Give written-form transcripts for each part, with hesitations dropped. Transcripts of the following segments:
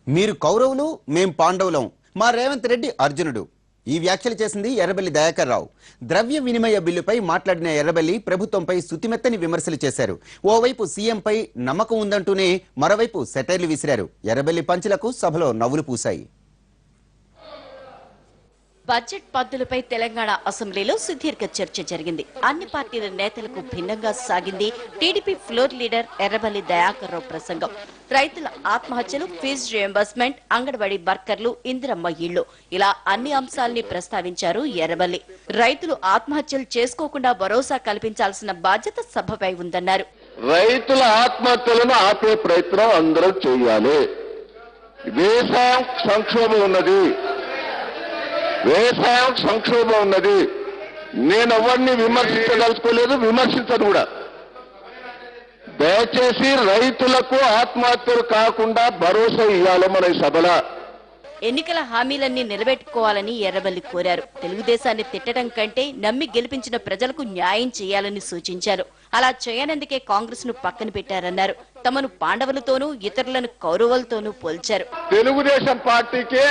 మీరు కౌరవులు మేం పాండవులం మా రేవంత్ రెడ్డి అర్జునుడు ఈ వ్యాఖ్యలు చేసింది ఎర్రబెల్లి దయాకర్ రావు. ద్రవ్య వినిమయ బిల్లుపై మాట్లాడిన ఎర్రబెల్లి ప్రభుత్వంపై సుతిమెత్తని విమర్శలు చేశారు. ఓవైపు సీఎంపై నమ్మకం ఉందంటూనే మరోవైపు సెటైర్లు విసిరారు. ఎర్రబెల్లి పంచులకు సభలో నవ్వులు పూశాయి. బడ్జెట్ పద్దులపై తెలంగాణ అసెంబ్లీలో సుదీర్ఘ చర్చ జరిగింది. అన్ని పార్టీల నేతలకు భిన్నంగా సాగింది TDP floor leader Errabelli Dayakar Rao ప్రసంగం. రైతుల ఆత్మహత్యలు, ఫీజు రియంబర్స్మెంట్, అంగన్వాడీ వర్కర్లు, ఇందిరమ్మ ఇళ్లు ఇలా అన్ని అంశాల్ని ప్రస్తావించారు ఎర్రబెల్లి. రైతులు ఆత్మహత్యలు చేసుకోకుండా భరోసా కల్పించాల్సిన బాధ్యత సభపై ఉందన్నారు. రైతుల ఆత్మహత్యలను ఆపే ప్రయత్నం అందరూ చేయాలి. వ్యవసాయం సంక్షోభం ఉన్నది, వ్యవసాయం సంక్షోభం ఉన్నది. నేను ఎవరిని విమర్శించదలుచుకోలేదు, విమర్శించను కూడా. దయచేసి రైతులకు ఆత్మహత్యలు కాకుండా భరోసా ఇవ్వాలి మన ఈ సభలో. ఎన్నికల హామీలన్నీ నిలబెట్టుకోవాలని ఎర్రబెల్లి కోరారు. తెలుగుదేశాన్ని తిట్టడం కంటే నమ్మి గెలిపించిన ప్రజలకు న్యాయం చేయాలని సూచించారు. అలా చేయనందుకే కాంగ్రెస్ ను పక్కన పెట్టారన్నారు. తమను పాండవులతోనూ ఇతరులను కౌరవులతోనూ పోల్చారు. తెలుగుదేశం పార్టీకే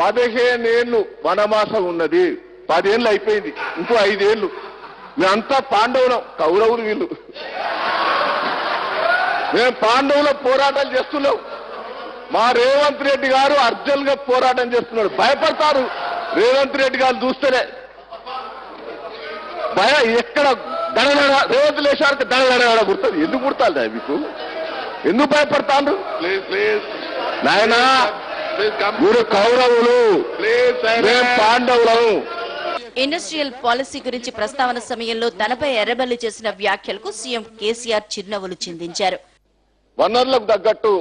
15 ఏళ్లు వనవాసం ఉన్నది. 10 ఏళ్ళు అయిపోయింది, ఇంకో 5 ఏళ్ళు. మేమంతా పాండవులం, కౌరవులు వీళ్ళు. మేము పాండవుల పోరాటాలు చేస్తున్నాం. మా రేవంత్ రెడ్డి గారు అర్జున్గా పోరాటం చేస్తున్నాడు. భయపడతారు రేవంత్ రెడ్డి గారు చూస్తేనే. ఎక్కడ దడదడ రేవంత్ లేచారికి దడదడ గుర్తుంది. ఎందుకు గుర్తాలి మీకు? ఎందుకు భయపడతాను? నాయనా, మీరు కౌరవులు, పాండవులు. ఇండస్ట్రియల్ పాలసీ గురించి ప్రస్తావన సమయంలో తనపై ఎర్రబెల్లి చేసిన వ్యాఖ్యలకు సీఎం కేసీఆర్ చిరునవ్వులు చిందించారు. వనరులకు తగ్గట్టు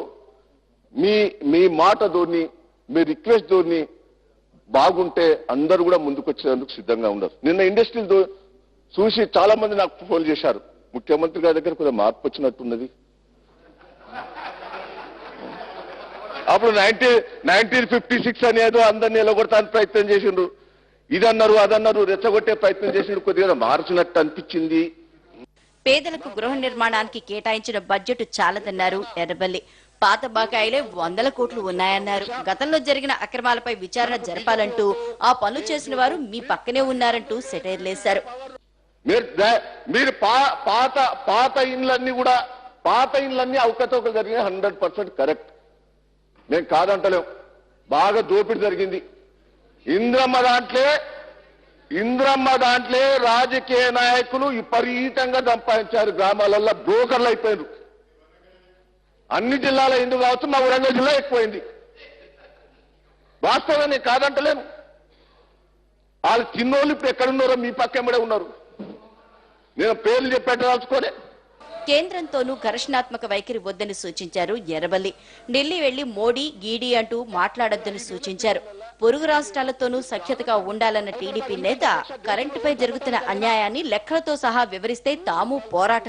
మీ మాట ధోని, మీ రిక్వెస్ట్ ధోని బాగుంటే అందరూ కూడా ముందుకొచ్చేందుకు సిద్ధంగా ఉన్నారు. నిన్న ఇండస్ట్రీలు చూసి చాలా మంది నాకు ఫోన్ చేశారు. ముఖ్యమంత్రి గారి దగ్గర కొంచెం మార్పు వచ్చినట్టున్నది. అప్పుడు 1956 అనేది అందరినీ ఎలగొడతానికి ప్రయత్నం చేసిండ్రు. ఇదన్నారు అదన్నారు, రెచ్చగొట్టే ప్రయత్నం చేసిండ్రు. కొద్దిగా మార్చినట్టు అనిపించింది. పేదలకు గృహ నిర్మాణానికి కేటాయించిన బడ్జెట్ చాలదన్నారు ఎర్రబెల్లి. పాత బకాయిలే 100 కోట్లు ఉన్నాయన్నారు. గతంలో జరిగిన అక్రమాలపై విచారణ జరపాలంటూ ఆ పనులు చేసిన వారు మీ పక్కనే ఉన్నారంటూ సెటైర్లేశారు. మీరు పాత ఇండ్లన్నీ అవకతవకలు జరిగిన 100% కరెక్ట్. మేము కాదంటలేం. బాగా దోపిడీ జరిగింది. ఇంద్రమ్మ దాంట్లో రాజకీయ నాయకులు విపరీతంగా సంపాదించారు. గ్రామాలలో బ్రోకర్లు అయిపోయారు. అన్ని జిల్లాల ఎందుకు కావచ్చు, మా వరంగల్ జిల్లా ఎక్కువైంది. వాస్తవం నేను కాదంటలేను. వాళ్ళు చిన్నోళ్ళు ఇప్పుడు ఎక్కడున్నారో మీ పక్కనే ఉన్నారు. నేను పేర్లు చెప్పేటదాల్చుకోలే. కేంద్రంతోనూ ఘర్షణాత్మక వైఖరి వద్దని సూచించారు ఎర్రబెల్లి. ఢిల్లీ వెళ్లి మోడీ గీడీ అంటూ మాట్లాడొద్దని సూచించారు. పొరుగు రాష్ట్రాలతోనూ సఖ్యతగా ఉండాలన్న టీడీపీ నేత కరెంటుపై జరుగుతున్న అన్యాయాన్ని లెక్కలతో సహా వివరిస్తే తాము పోరాటం